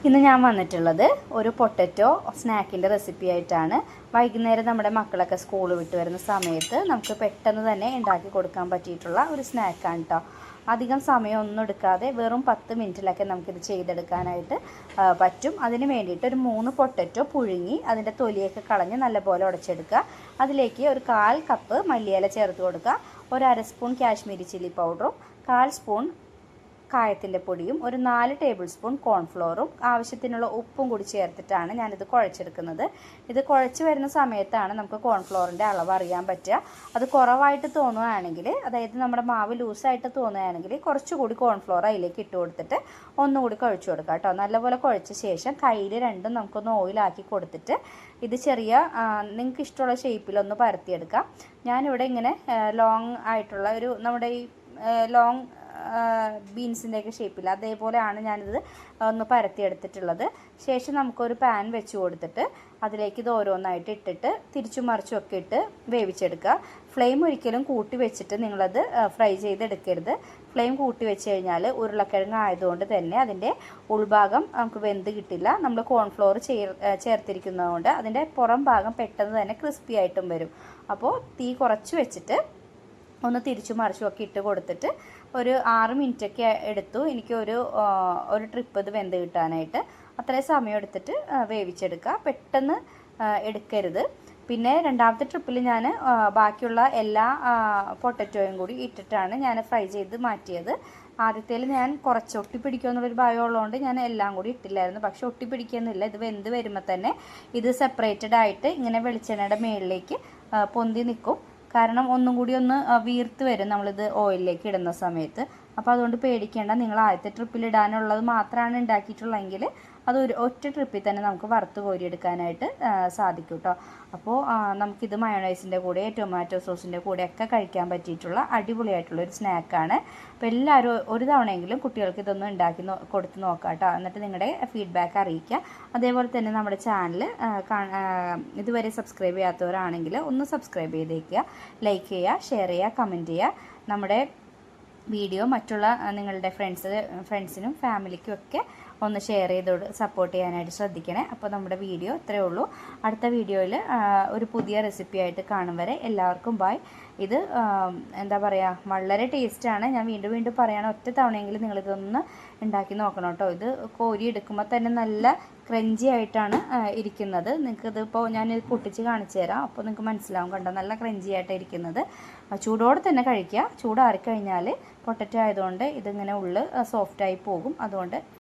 ഇന്ന് ഞാൻ വന്നിട്ടുള്ളത് ഒരു പൊട്ടറ്റോ സ്നാക്കിൻ്റെ റെസിപ്പി ആയിട്ടാണ്. വൈകുന്നേരം നമ്മുടെ മക്കളൊക്കെ സ്കൂൾ വിട്ട് വരുന്ന സമയത്ത് നമുക്ക് പെട്ടെന്ന് തന്നെ ഉണ്ടാക്കി കൊടുക്കാൻ പറ്റിയിട്ടുള്ള ഒരു സ്നാക്കാണ് കേട്ടോ. അധികം സമയമൊന്നും എടുക്കാതെ വെറും 10 മിനിറ്റിലൊക്കെ നമുക്കിത് ചെയ്തെടുക്കാനായിട്ട് പറ്റും. അതിന് വേണ്ടിയിട്ട് ഒരു 3 പൊട്ടറ്റോ പുഴുങ്ങി അതിൻ്റെ തൊലിയൊക്കെ കളഞ്ഞ് നല്ലപോലെ ഉടച്ചെടുക്കുക. അതിലേക്ക് ഒരു 1/4 കപ്പ് മല്ലിയില ചേർത്ത് കൊടുക്കുക. ഒരു അര സ്പൂൺ കാശ്മീരി ചില്ലി പൗഡറും 1/4 സ്പൂൺ കായത്തിൻ്റെ പൊടിയും ഒരു 4 ടേബിൾ സ്പൂൺ കോൺഫ്ലോറും ആവശ്യത്തിനുള്ള ഉപ്പും കൂടി ചേർത്തിട്ടാണ് ഞാനിത് കുഴച്ചെടുക്കുന്നത്. ഇത് കുഴച്ച് വരുന്ന സമയത്താണ് നമുക്ക് കോൺഫ്ലോറിൻ്റെ അളവ് അറിയാൻ പറ്റുക. അത് കുറവായിട്ട് തോന്നുകയാണെങ്കിൽ, അതായത് നമ്മുടെ മാവ് ലൂസായിട്ട് തോന്നുകയാണെങ്കിൽ കുറച്ചുകൂടി കോൺഫ്ലോർ അതിലേക്ക് ഇട്ട് കൊടുത്തിട്ട് ഒന്നുകൂടി കുഴച്ച് കൊടുക്കുക കേട്ടോ. നല്ലപോലെ കുഴച്ച ശേഷം കയ്യിൽ രണ്ടും നമുക്കൊന്ന് ഓയിലാക്കി കൊടുത്തിട്ട് ഇത് ചെറിയ നിങ്ങൾക്ക് ഇഷ്ടമുള്ള ഷേപ്പിലൊന്ന് പരത്തിയെടുക്കാം. ഞാനിവിടെ ഇങ്ങനെ ലോങ് ആയിട്ടുള്ള ഒരു നമ്മുടെ ഈ ലോങ് ബീൻസിൻ്റെയൊക്കെ ഷേപ്പിൽ അതേപോലെയാണ് ഞാനിത് ഒന്ന് പരത്തിയെടുത്തിട്ടുള്ളത്. ശേഷം നമുക്കൊരു പാൻ വെച്ച് കൊടുത്തിട്ട് അതിലേക്ക് ഇത് ഓരോന്നായിട്ട് ഇട്ടിട്ട് തിരിച്ചും മറിച്ചും ഒക്കെ ഇട്ട് വേവിച്ചെടുക്കുക. ഫ്ലെയിം ഒരിക്കലും കൂട്ടി വെച്ചിട്ട് നിങ്ങളത് ഫ്രൈ ചെയ്തെടുക്കരുത്. ഫ്ലെയിം കൂട്ടി വെച്ച് കഴിഞ്ഞാൽ ഉരുളക്കിഴങ്ങ് ആയതുകൊണ്ട് തന്നെ അതിൻ്റെ ഉൾഭാഗം നമുക്ക് വെന്ത് കിട്ടില്ല. നമ്മൾ കോൺഫ്ലോർ ചേർത്തിരിക്കുന്നതുകൊണ്ട് അതിൻ്റെ പുറം ഭാഗം പെട്ടെന്ന് തന്നെ ക്രിസ്പി ആയിട്ടും വരും. അപ്പോൾ തീ കുറച്ച് വെച്ചിട്ട് ഒന്ന് തിരിച്ചു മറിച്ചുമൊക്കെ ഇട്ട് കൊടുത്തിട്ട് ഒരു 6 മിനിറ്റൊക്കെ എടുത്തു എനിക്ക് ഒരു ട്രിപ്പ് ഇത് വെന്ത് കിട്ടാനായിട്ട്. അത്രയും സമയം എടുത്തിട്ട് വേവിച്ചെടുക്കുക. പെട്ടെന്ന് എടുക്കരുത്. പിന്നെ രണ്ടാമത്തെ ട്രിപ്പിൽ ഞാൻ ബാക്കിയുള്ള എല്ലാ പൊട്ടറ്റോയും കൂടി ഇട്ടിട്ടാണ് ഞാൻ ഫ്രൈ ചെയ്ത് മാറ്റിയത്. ആദ്യത്തേൽ ഞാൻ കുറച്ച് ഒട്ടിപ്പിടിക്കുമെന്നുള്ളൊരു ഭയമുള്ളതുകൊണ്ട് ഞാൻ എല്ലാം കൂടി ഇട്ടില്ലായിരുന്നു. പക്ഷെ ഒട്ടിപ്പിടിക്കുന്നില്ല. ഇത് വെന്ത് വരുമ്പോൾ തന്നെ ഇത് സെപ്പറേറ്റഡ് ആയിട്ട് ഇങ്ങനെ വെളിച്ചെണ്ണയുടെ മുകളിലേക്ക് പൊന്തി നിൽക്കും. കാരണം ഒന്നും കൂടി ഒന്ന് വീർത്ത് വരും നമ്മളിത് ഓയിലിലേക്ക് ഇടുന്ന സമയത്ത്. അപ്പോൾ അതുകൊണ്ട് പേടിക്കേണ്ട. നിങ്ങൾ ആദ്യത്തെ ട്രിപ്പിൽ ഇടാനുള്ളത് മാത്രമാണ് ഉണ്ടാക്കിയിട്ടുള്ളതെങ്കിൽ അത് ഒറ്റ ട്രിപ്പിൽ തന്നെ നമുക്ക് വറുത്ത് കോരിയെടുക്കാനായിട്ട് സാധിക്കും കേട്ടോ. അപ്പോൾ നമുക്കിത് മയോണൈസിൻ്റെ കൂടെ ടൊമാറ്റോ സോസിൻ്റെ കൂടെയൊക്കെ കഴിക്കാൻ പറ്റിയിട്ടുള്ള അടിപൊളിയായിട്ടുള്ളൊരു സ്നാക്കാണ്. അപ്പോൾ എല്ലാവരും ഒരു തവണയെങ്കിലും കുട്ടികൾക്ക് ഇതൊന്ന് ഉണ്ടാക്കി കൊടുത്ത് നോക്കാം കേട്ടോ. എന്നിട്ട് നിങ്ങളുടെ ഫീഡ്ബാക്ക് അറിയിക്കുക. അതേപോലെ തന്നെ നമ്മുടെ ചാനൽ ഇതുവരെ സബ്സ്ക്രൈബ് ചെയ്യാത്തവരാണെങ്കിൽ ഒന്ന് സബ്സ്ക്രൈബ് ചെയ്തേക്കുക. ലൈക്ക് ചെയ്യുക, ഷെയർ ചെയ്യുക, കമൻറ്റ് ചെയ്യുക. നമ്മുടെ വീഡിയോ മറ്റുള്ള നിങ്ങളുടെ ഫ്രണ്ട്സിനും ഫാമിലിക്കും ഒക്കെ ഒന്ന് ഷെയർ ചെയ്ത് സപ്പോർട്ട് ചെയ്യാനായിട്ട് ശ്രദ്ധിക്കണേ. അപ്പോൾ നമ്മുടെ വീഡിയോ ഇത്രയേ ഉള്ളൂ. അടുത്ത വീഡിയോയിൽ ഒരു പുതിയ റെസിപ്പി ആയിട്ട് കാണും വരെ എല്ലാവർക്കും ബൈ. ഇത് എന്താ പറയുക, വളരെ ടേസ്റ്റാണ്. ഞാൻ വീണ്ടും വീണ്ടും പറയണം, ഒറ്റ തവണയെങ്കിലും നിങ്ങളിതൊന്ന് ഉണ്ടാക്കി നോക്കണം കേട്ടോ. ഇത് കോരി എടുക്കുമ്പോൾ തന്നെ നല്ല ക്രഞ്ചി ആയിട്ടാണ് ഇരിക്കുന്നത്. നിങ്ങൾക്കിതിപ്പോൾ ഞാനിത് പൊട്ടിച്ച് കാണിച്ചു തരാം. അപ്പോൾ നിങ്ങൾക്ക് മനസ്സിലാവും. കണ്ടോ, നല്ല ക്രഞ്ചി ആയിട്ടാണ് ഇരിക്കുന്നത്. ചൂടോടെ തന്നെ കഴിക്കുക. ചൂടാറിക്കഴിഞ്ഞാൽ പൊട്ടറ്റോ ആയതുകൊണ്ട് ഇതിങ്ങനെ ഉള്ളിൽ സോഫ്റ്റായി പോകും. അതുകൊണ്ട്